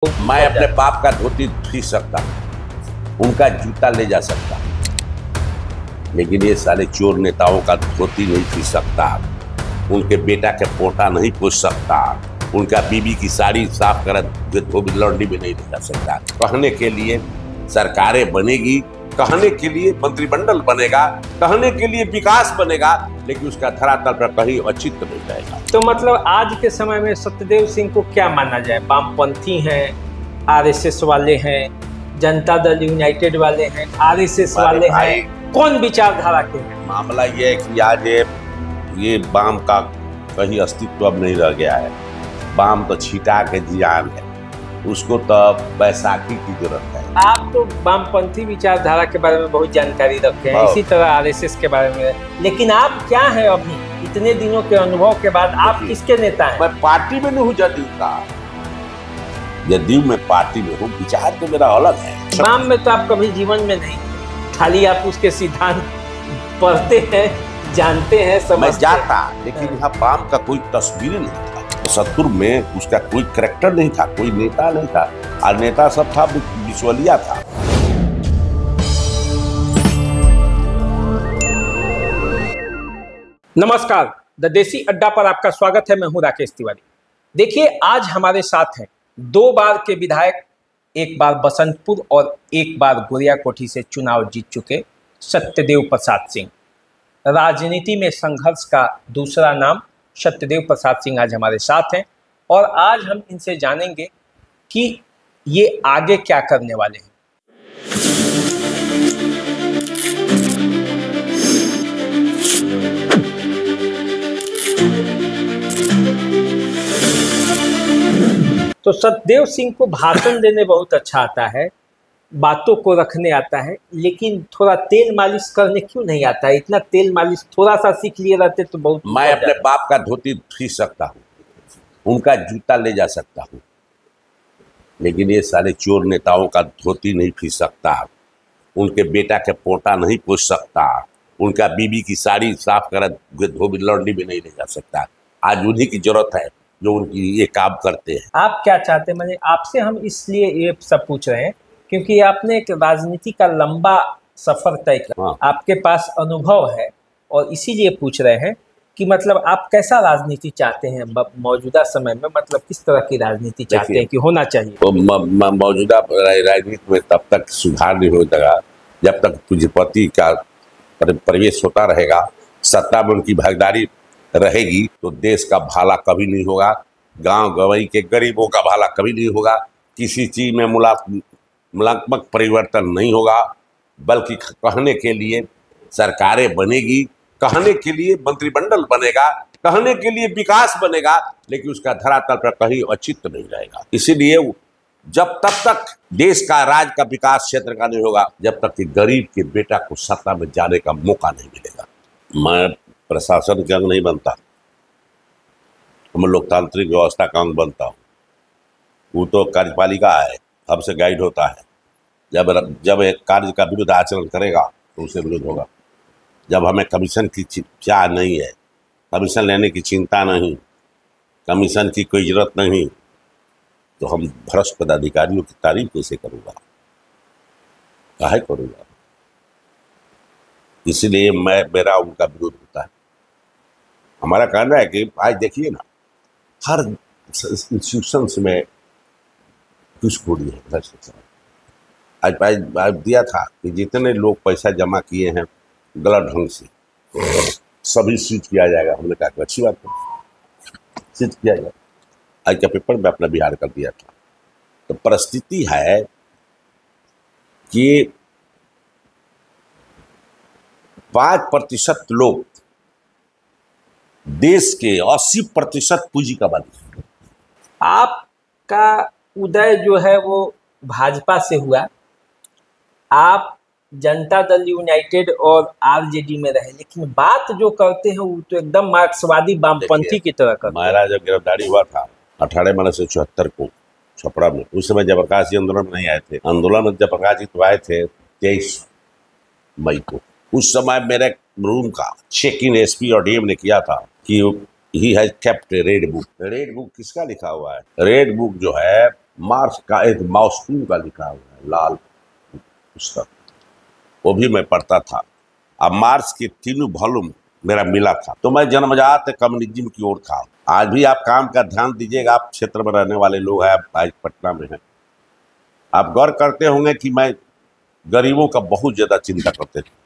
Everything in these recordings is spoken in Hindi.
मैं अपने बाप का धोती खींच सकता हूँ, उनका जूता ले जा सकता हूँ, लेकिन ये साले चोर नेताओं का धोती नहीं खींच सकता, उनके बेटा के पोटा नहीं पूछ सकता, उनका बीबी की साड़ी साफ कर धोबी लौंडी भी नहीं ले जा सकता। कहने के लिए सरकारें बनेगी, कहने के लिए मंत्रिमंडल बनेगा, कहने के लिए विकास बनेगा, लेकिन उसका धरातल पर कहीं औचित्य नहीं रहेगा। तो मतलब आज के समय में सत्यदेव सिंह को क्या माना जाए? वामपंथी हैं, आरएसएस वाले हैं, जनता दल यूनाइटेड वाले हैं, आरएसएस वाले हैं, कौन विचारधारा के हैं? मामला ये है कि आज ये वाम का कहीं अस्तित्व अब नहीं रह गया है। वाम तो छिटा के जियान है, उसको तो बैसाखी की जरूरत है। आप तो वामपंथी विचारधारा के बारे में बहुत जानकारी रखते हैं, इसी तरह आरएसएस के बारे में, लेकिन आप क्या हैं अभी इतने दिनों के अनुभव के बाद? आप किसके नेता हैं? मैं पार्टी में नहीं हूँ जदयू का, जदयू में पार्टी में हूँ, विचार तो मेरा अलग है। वाम में तो आप कभी जीवन में नहीं, खाली आप उसके सिद्धांत पढ़ते हैं, जानते हैं, समझते मैं जाता, लेकिन यहाँ वाम का कोई तस्वीर नहीं था, सत्तर में उसका कोई करैक्टर नहीं था, कोई नेता नहीं था, और नेता सब था बिचौलिया था। नमस्कार, द देसी अड्डा पर आपका स्वागत है। मैं हूं राकेश तिवारी। देखिए, आज हमारे साथ हैं 2 बार के विधायक, एक बार बसंतपुर और एक बार गोरियाकोठी से चुनाव जीत चुके सत्यदेव प्रसाद सिंह। राजनीति में संघर्ष का दूसरा नाम सत्यदेव प्रसाद सिंह आज हमारे साथ हैं, और आज हम इनसे जानेंगे कि ये आगे क्या करने वाले हैं। तो सत्यदेव सिंह को भाषण देने बहुत अच्छा आता है, बातों को रखने आता है, लेकिन थोड़ा तेल मालिश करने क्यों नहीं आता है? इतना तेल मालिश थोड़ा सा सीख लिए रहते तो बहुत। मैं अपने बाप का धोती खींच सकता हूँ, उनका जूता ले जा सकता हूँ, लेकिन ये साले चोर नेताओं का धोती नहीं खींच सकता, उनके बेटा के पोटा नहीं पूछ सकता, उनका बीबी की साड़ी साफ कर धोबी लौंडी भी नहीं ले जा सकता। आज उन्हीं की जरूरत है जो उनकी ये काम करते हैं। आप क्या चाहते हैं? मैंने आपसे हम इसलिए ये सब पूछ रहे हैं क्योंकि आपने एक राजनीति का लंबा सफर तय किया, हाँ। आपके पास अनुभव है, और इसीलिए पूछ रहे हैं कि मतलब आप कैसा राजनीति चाहते हैं मौजूदा समय में, मतलब किस तरह की राजनीति चाहते हैं कि होना चाहिए? तो मौजूदा राजनीति में तब तक सुधार नहीं होगा जब तक पूंजीपति का प्रवेश होता रहेगा, सत्ता में उनकी भागीदारी रहेगी, तो देश का भला कभी नहीं होगा, गांव गंवई के गरीबों का भला कभी नहीं होगा, किसी चीज में मूलात्मक परिवर्तन नहीं होगा, बल्कि कहने के लिए सरकारें बनेगी, कहने के लिए मंत्रिमंडल बनेगा, कहने के लिए विकास बनेगा, लेकिन उसका धरातल पर कहीं औचित्य नहीं रहेगा। इसीलिए जब तब तक देश का राज का विकास क्षेत्र का नहीं होगा, जब तक कि गरीब के बेटा को सत्ता में जाने का मौका नहीं मिलेगा। मैं प्रशासन के अंग नहीं बनता, मैं लोकतांत्रिक व्यवस्था का अंग बनता हूँ। वो तो कार्यपालिका है, हमसे गाइड होता है। जब एक कार्य का विरुद्ध आचरण करेगा तो उसे विरुद्ध होगा। जब हमें कमीशन की चाह नहीं है, कमीशन लेने की चिंता नहीं, कमीशन की कोई जरूरत नहीं, तो हम भ्रष्ट पदाधिकारियों की तारीफ कैसे करूँगा? काहे करूँगा? इसलिए मेरा उनका विरोध होता है। हमारा कहना है कि आज देखिए ना, हर इंस्टीट्यूशंस में घूसखोरी है, भ्रष्टाचार। आज दिया था कि जितने लोग पैसा जमा किए हैं गलत ढंग से, सभी सीज किया जाएगा। हमने कहा कि अच्छी बात है, सीज किया जाए। आज का पेपर में अपना बिहार कर दिया था। तो परिस्थिति है कि 5% लोग देश के 80% पूंजी का मालिक है। आपका उदय जो है वो भाजपा से हुआ, आप जनता दल यूनाइटेड और आरजेडी में रहे, लेकिन बात जो करते हैं वो तो एकदम मार्क्सवादी वामपंथी की तरह करते हैं। हमारा जब गिरफ्तारी हुआ था 18 मार्च 1974 को छपरा में, उस समय जयप्रकाश जी आंदोलन में नहीं आए थे। आंदोलन में जयप्रकाश जी तो आए थे 23 मई को। उस समय मेरे रूम का चेक इन एसपी और डीएम ने किया था कि he has kept red book. Red book किसका लिखा हुआ है? रेड बुक जो है मार्क्स का एक माउसूम का लिखा हुआ है लाल पुस्तक, वो भी मैं पढ़ता था। अब मार्क्स के तीनों वॉल्यूम मेरा मिला था, तो मैं जन्मजात कम्युनिज्म की ओर था। आज भी आप काम का ध्यान दीजिएगा, आप क्षेत्र में रहने वाले लोग हैं, आप आज पटना में हैं, आप गौर करते होंगे कि मैं गरीबों का बहुत ज्यादा चिंता करते थे।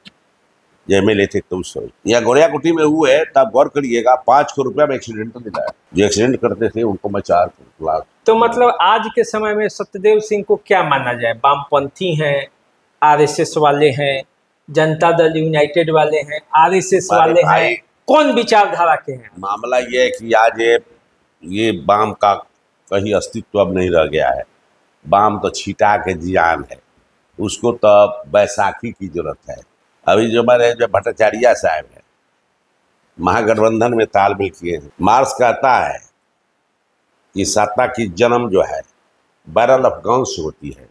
जब MLA थे तो उस समय यहाँ गोरियाकुटी में हुए, तब गौर करिएगा 5 रुपया में एक्सीडेंट दिलाया। जो एक्सीडेंट करते थे उनको मैं 4 लाख। तो मतलब आज के समय में सत्यदेव सिंह को क्या माना जाए? वामपंथी हैं, RSS वाले हैं, जनता दल यूनाइटेड वाले हैं, RSS वाले हैं, कौन विचारधारा के हैं? मामला ये है कि आज ये वाम का कहीं अस्तित्व अब नहीं रह गया है। वाम तो छिटा के जियान है, उसको तो बैसाखी की जरूरत है। अभी जो जो भट्टाचार्य साहब है, महागठबंधन में तालमेल किए हैं। मार्क्स कहता है कि सत्ता की जन्म जो है बैरल ऑफ गन से होती है,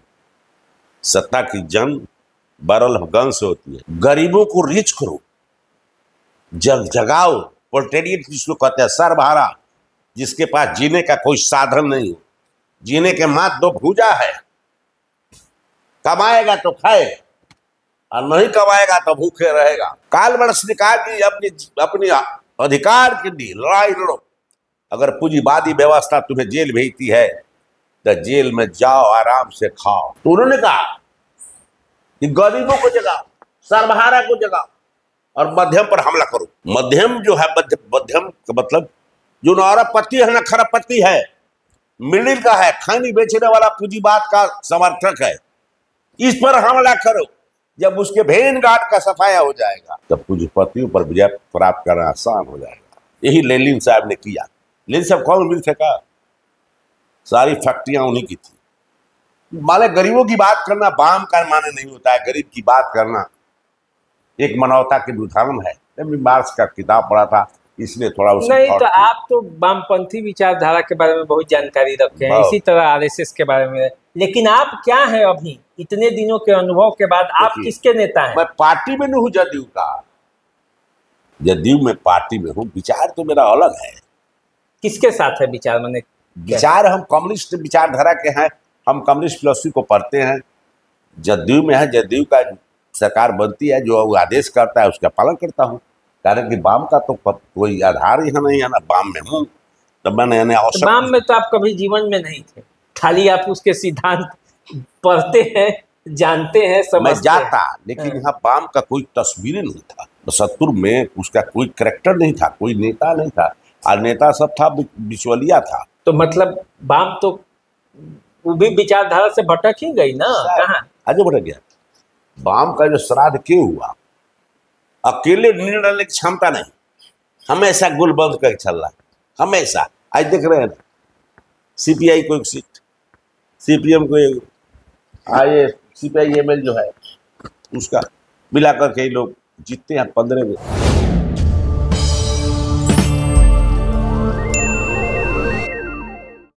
सत्ता की जन्म बैरल ऑफ गन से होती है। गरीबों को रिच करो, जगाओ, प्रोलेटारिएट जिसको कहते हैं, सर्वहारा, जिसके पास जीने का कोई साधन नहीं हो, जीने के मात्र 2 भुजा है, कमाएगा तो खाए और नहीं कमाएगा तो भूखे रहेगा। काल वर्ष ने कहा कि अपनी अधिकार के लिए लड़ाई लड़ो। अगर पूंजीवादी व्यवस्था तुम्हें जेल भेजती है तो जेल में जाओ, आराम से खाओ। तो उन्होंने कहा कि गरीबों को जगाओ, सर्वहारा को जगाओ और मध्यम पर हमला करो। मध्यम जो है, मध्यम का मतलब जो न अरबपति है न खरबपति है, मिडिल का है, खैनी बेचने वाला पूंजीवाद का समर्थक है, इस पर हमला करो। जब उसके भेन घाट का सफाया हो जाएगा तब पूंजीपतियों पर विजय प्राप्त करना आसान हो जाएगा। यही लेनिन साहब ने किया। लेनिन साहब कौन मिल सका? सारी फैक्ट्रियां उन्हीं की थी। माले गरीबों की बात करना वाम का माने नहीं होता है, गरीब की बात करना एक मानवता के उदाहरण है। मैं मार्क्स का किताब पढ़ा था, इसलिए थोड़ा नहीं। तो आप तो वामपंथी विचारधारा के बारे में बहुत जानकारी रखे हैं, इसी तरह RSS के बारे में, लेकिन आप क्या हैं अभी इतने दिनों के अनुभव के बाद? आप किसके नेता हैं? मैं पार्टी में नहीं हूँ जदयू का, जदयू में पार्टी में हूँ। विचार तो मेरा अलग है। किसके साथ है विचार? मैंने विचार हम कम्युनिस्ट विचारधारा के हैं, हम कम्युनिस्ट फिलोसफी को पढ़ते हैं। जदयू में है, जदयू का सरकार बनती है, जो आदेश करता है उसका पालन करता हूँ। कारण कि वाम का तो कोई आधार ही नहीं है ना, वाम में हूँ तो मैंने वाम में तो आप कभी जीवन में नहीं थे, खाली आप उसके सिद्धांत पढ़ते हैं, जानते हैं, समझते मैं जाता, लेकिन यहाँ वाम का कोई तस्वीर नहीं था। सत्तर में उसका कोई करैक्टर नहीं था, कोई नेता नहीं था, और नेता सब था बिचौलिया था। तो मतलब वाम तो वो भी विचारधारा से भटक ही गई ना। कहाँ आज भटक गया? वाम का जो श्राद्ध क्यों हुआ? अकेले निर्णय लेने की क्षमता नहीं, हमेशा गुलबंद कर चल रहा, हमेशा। आज देख रहे हैं ना, CPI को एक सीट, CPM को एक, आए CPI ML जो है उसका मिलाकर के लोग जीतते हैं 15 में।